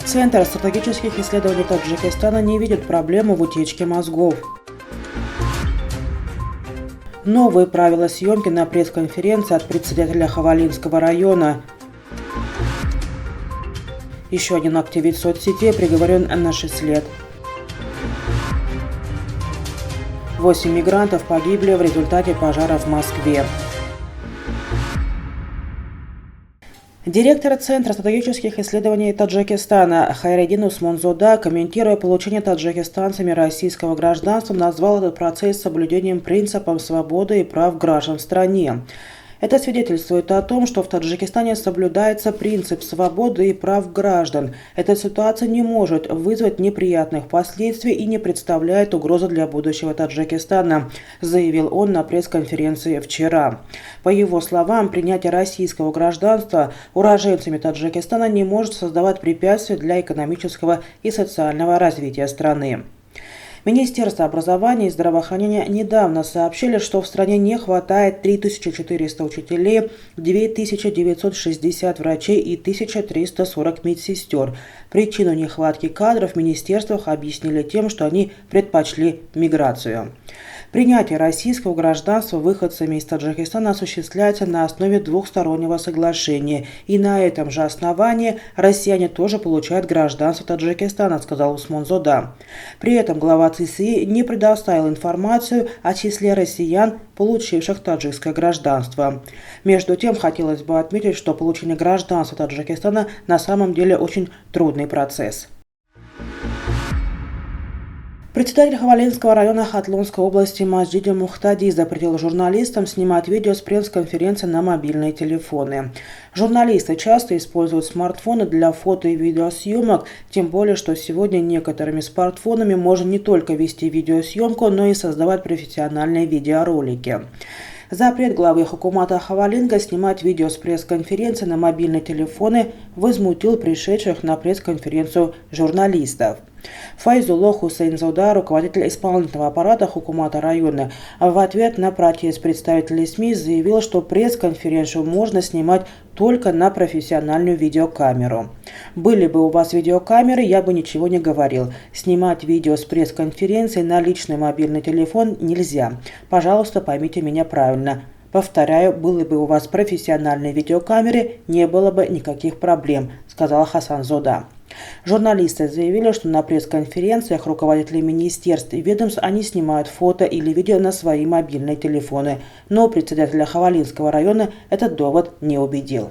Центр стратегических исследований Таджикистана не видит проблему в утечке мозгов. Новые правила съемки на пресс-конференции от председателя Хавалинского района. Еще один активист соцсетей приговорен на 6 лет. 8 мигрантов погибли в результате пожара в Москве. Директор Центра стратегических исследований Таджикистана Хайреддин Усмонзода, комментируя получение таджикистанцами российского гражданства, назвал этот процесс соблюдением принципов свободы и прав граждан в стране. Это свидетельствует о том, что в Таджикистане соблюдается принцип свободы и прав граждан. Эта ситуация не может вызвать неприятных последствий и не представляет угрозы для будущего Таджикистана, заявил он на пресс-конференции вчера. По его словам, принятие российского гражданства уроженцами Таджикистана не может создавать препятствий для экономического и социального развития страны. Министерство образования и здравоохранения недавно сообщили, что в стране не хватает 3400 учителей, 2960 врачей и 1340 медсестер. Причину нехватки кадров в министерствах объяснили тем, что они предпочли миграцию. Принятие российского гражданства выходцами из Таджикистана осуществляется на основе двухстороннего соглашения, и на этом же основании россияне тоже получают гражданство Таджикистана, сказал Усмонзода. При этом глава ЦСИ не предоставил информацию о числе россиян, получивших таджикское гражданство. Между тем, хотелось бы отметить, что получение гражданства Таджикистана на самом деле очень трудный процесс. Председатель Хавалинского района Хатлонской области Масджиди Мухтади запретил журналистам снимать видео с пресс-конференции на мобильные телефоны. Журналисты часто используют смартфоны для фото и видеосъемок, тем более, что сегодня некоторыми смартфонами можно не только вести видеосъемку, но и создавать профессиональные видеоролики. Запрет главы Хукумата Хавалинга снимать видео с пресс-конференции на мобильные телефоны возмутил пришедших на пресс-конференцию журналистов. Файзулло Хусейнзода, руководитель исполнительного аппарата Хукумата района, в ответ на протест представителей СМИ заявил, что пресс-конференцию можно снимать только на профессиональную видеокамеру. «Были бы у вас видеокамеры, я бы ничего не говорил. Снимать видео с пресс-конференции на личный мобильный телефон нельзя. Пожалуйста, поймите меня правильно. Повторяю, были бы у вас профессиональные видеокамеры, не было бы никаких проблем», сказал Хасанзода. Журналисты заявили, что на пресс-конференциях руководители министерств и ведомств они снимают фото или видео на свои мобильные телефоны, но председателя Хавалинского района этот довод не убедил.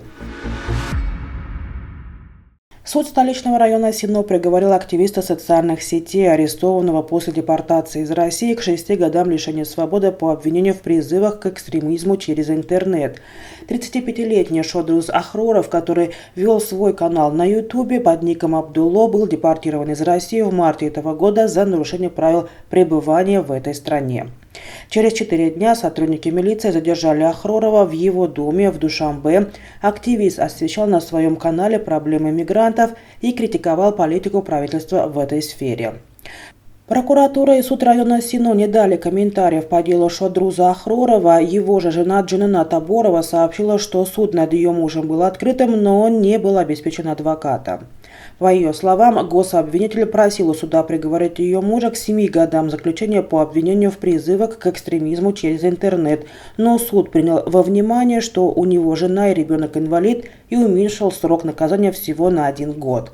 Суд столичного района Сино приговорил активиста социальных сетей, арестованного после депортации из России, к 6 годам лишения свободы по обвинению в призывах к экстремизму через интернет. 35-летний Шодруз Ахроров, который вел свой канал на Ютубе под ником Абдулло, был депортирован из России в марте этого года за нарушение правил пребывания в этой стране. Через 4 дня сотрудники милиции задержали Ахророва в его доме в Душанбе. Активист освещал на своем канале проблемы мигрантов и критиковал политику правительства в этой сфере. Прокуратура и суд района Сино не дали комментариев по делу Шодруза Ахророва. Его же жена Джинана Таборова сообщила, что суд над ее мужем был открытым, но он не был обеспечен адвокатом. По ее словам, гособвинитель просил у суда приговорить ее мужа к 7 годам заключения по обвинению в призывах к экстремизму через интернет, но суд принял во внимание, что у него жена и ребенок-инвалид, и уменьшил срок наказания всего на 1 год.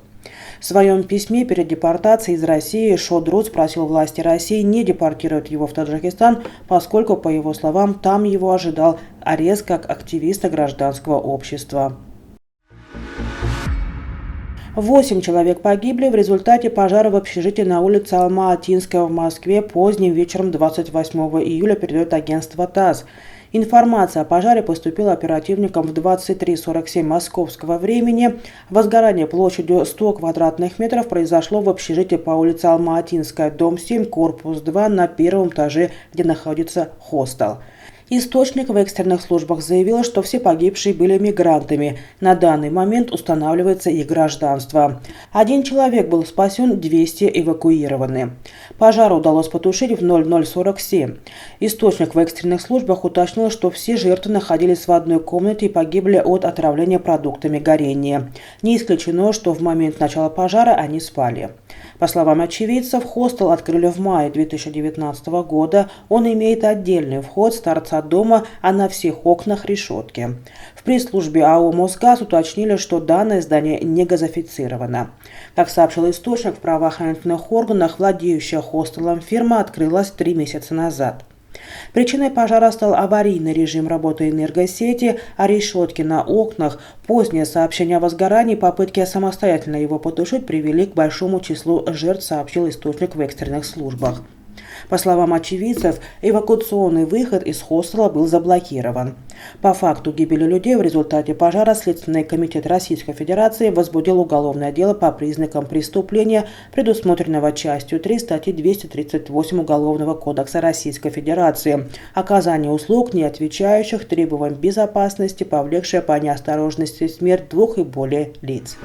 В своем письме перед депортацией из России Шодруз просил власти России не депортировать его в Таджикистан, поскольку, по его словам, там его ожидал арест как активиста гражданского общества. 8 человек погибли в результате пожара в общежитии на улице Алма-Атинская в Москве поздним вечером 28 июля, передает агентство ТАСС. Информация о пожаре поступила оперативникам в 23:47 московского времени. Возгорание площадью 100 квадратных метров произошло в общежитии по улице Алма-Атинская, дом 7, корпус 2, на 1-м этаже, где находится хостел. Источник в экстренных службах заявил, что все погибшие были мигрантами. На данный момент устанавливается их гражданство. 1 человек был спасен, 200 эвакуированы. Пожар удалось потушить в 00:47. Источник в экстренных службах уточнил, что все жертвы находились в одной комнате и погибли от отравления продуктами горения. Не исключено, что в момент начала пожара они спали. По словам очевидцев, хостел открыли в мае 2019 года. Он имеет отдельный вход с торца дома, а на всех окнах решетки. В пресс-службе АО «Мосгаз» уточнили, что данное здание не газифицировано. Как сообщил источник, в правоохранительных органах владеющая хостелом фирма открылась 3 месяца назад. Причиной пожара стал аварийный режим работы энергосети, а решетки на окнах, позднее сообщение о возгорании и попытки самостоятельно его потушить привели к большому числу жертв, сообщил источник в экстренных службах. По словам очевидцев, эвакуационный выход из хостела был заблокирован. По факту гибели людей в результате пожара Следственный комитет Российской Федерации возбудил уголовное дело по признакам преступления, предусмотренного частью 3 статьи 238 Уголовного кодекса Российской Федерации «Оказание услуг, не отвечающих требованиям безопасности, повлекшее по неосторожности смерть 2 и более лиц».